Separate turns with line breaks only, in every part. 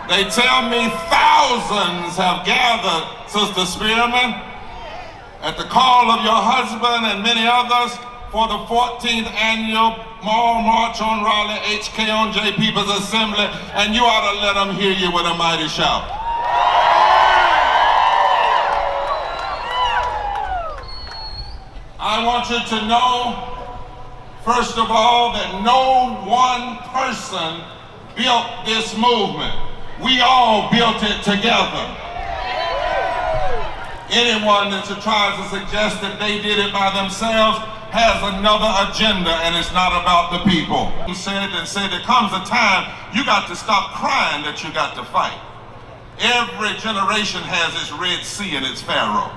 They tell me thousands have gathered, Sister Spearman, at the call of your husband and many others for the 14th annual Mall March on Raleigh, HKonJ People's Assembly, and you ought to let them hear you with a mighty shout. I want you to know, first of all, that no one person built this movement. We all built it together. Anyone that tries to suggest that they did it by themselves has another agenda, and it's not about the people. He said there comes a time you got to stop crying that you got to fight. Every generation has its Red Sea and its Pharaoh.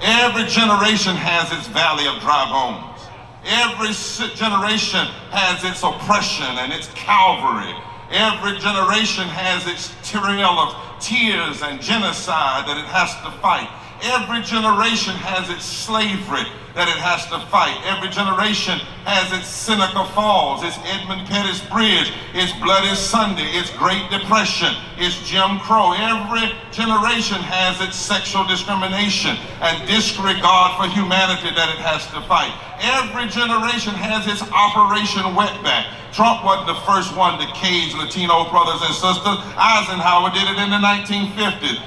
Every generation has its valley of dry bones. Every generation has its oppression and its Calvary. Every generation has its trail of tears and genocide that it has to fight. Every generation has its slavery that it has to fight. Every generation has its Seneca Falls, its Edmund Pettus Bridge, its Bloody Sunday, its Great Depression, its Jim Crow. Every generation has its sexual discrimination and disregard for humanity that it has to fight. Every generation has its Operation Wetback. Trump wasn't the first one to cage Latino brothers and sisters. Eisenhower did it in the 1950s.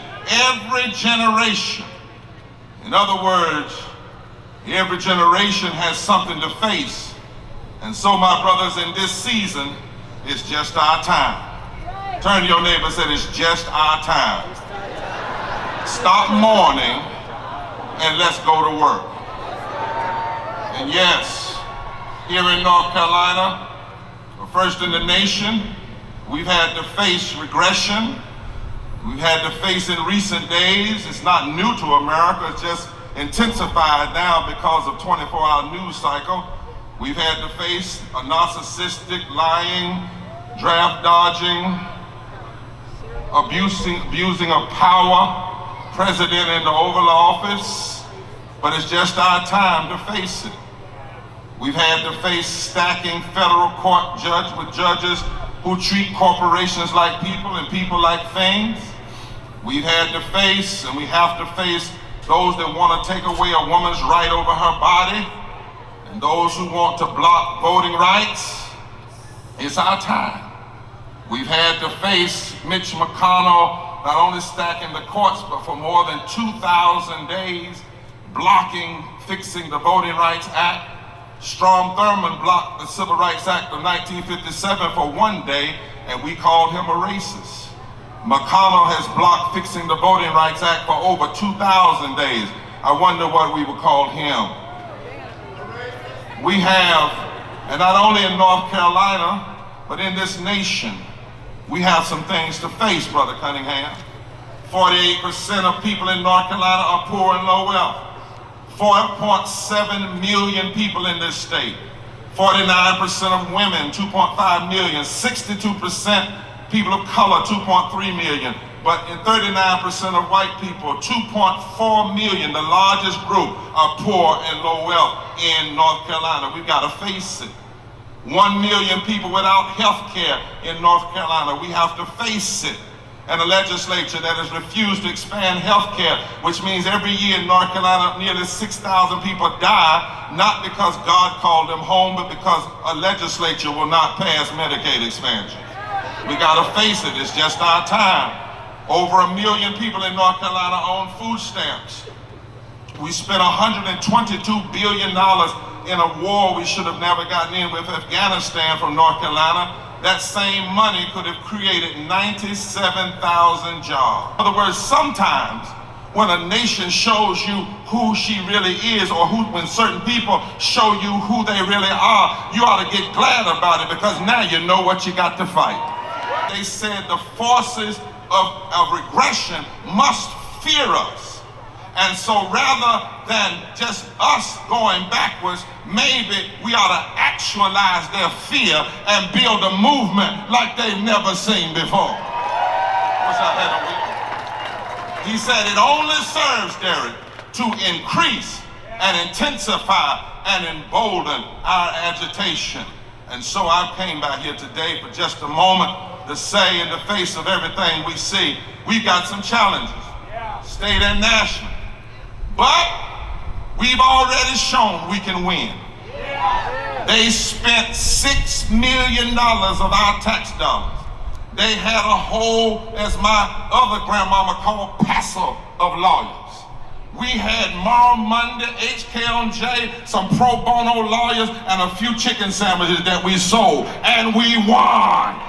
Every generation, in other words, every generation has something to face. And so, my brothers, in this season, it's just our time. Turn to your neighbor and say, it's just our time. Stop mourning and let's go to work. And yes, here in North Carolina, we're first in the nation. We've had to face regression. We've had to face in recent days. It's not new to America, it's just intensified now because of 24-hour news cycle. We've had to face a narcissistic, lying, draft dodging, abusing of power, president in the Oval Office, but it's just our time to face it. We've had to face stacking federal court with judges who treat corporations like people and people like things. We've had to face, and we have to face, those that want to take away a woman's right over her body, and those who want to block voting rights. It's our time. We've had to face Mitch McConnell not only stacking the courts, but for more than 2,000 days, blocking fixing the Voting Rights Act. Strom Thurmond blocked the Civil Rights Act of 1957 for one day, and we called him a racist. McConnell has blocked fixing the Voting Rights Act for over 2,000 days. I wonder what we would call him. We have, and not only in North Carolina, but in this nation, we have some things to face, Brother Cunningham. 48% of people in North Carolina are poor and low wealth. 4.7 million people in this state. 49% of women, 2.5 million. 62% people of color, 2.3 million. But in 39% of white people, 2.4 million, the largest group, are poor and low wealth in North Carolina. We've got to face it. 1 million people without health care in North Carolina. We have to face it. And a legislature that has refused to expand health care, which means every year in North Carolina, nearly 6,000 people die, not because God called them home, but because a legislature will not pass Medicaid expansion. We gotta face it, it's just our time. Over 1 million people in North Carolina own food stamps. We spent $122 billion in a war we should have never gotten in with Afghanistan from North Carolina. That same money could have created 97,000 jobs. In other words, sometimes when a nation shows you who she really is, or when certain people show you who they really are, you ought to get glad about it, because now you know what you got to fight. They said the forces of regression must fear us. And so rather than just us going backwards, maybe we ought to actualize their fear and build a movement like they've never seen before. Wish I had a week. He said it only serves, Derek, to increase and intensify and embolden our agitation. And so I came by here today for just a moment to say in the face of everything we see. We've got some challenges, state and national. But we've already shown we can win. They spent $6 million of our tax dollars. They had a whole, as my other grandmama called, passel of lawyers. We had Moral Monday, HKonJ, some pro bono lawyers, and a few chicken sandwiches that we sold, and we won.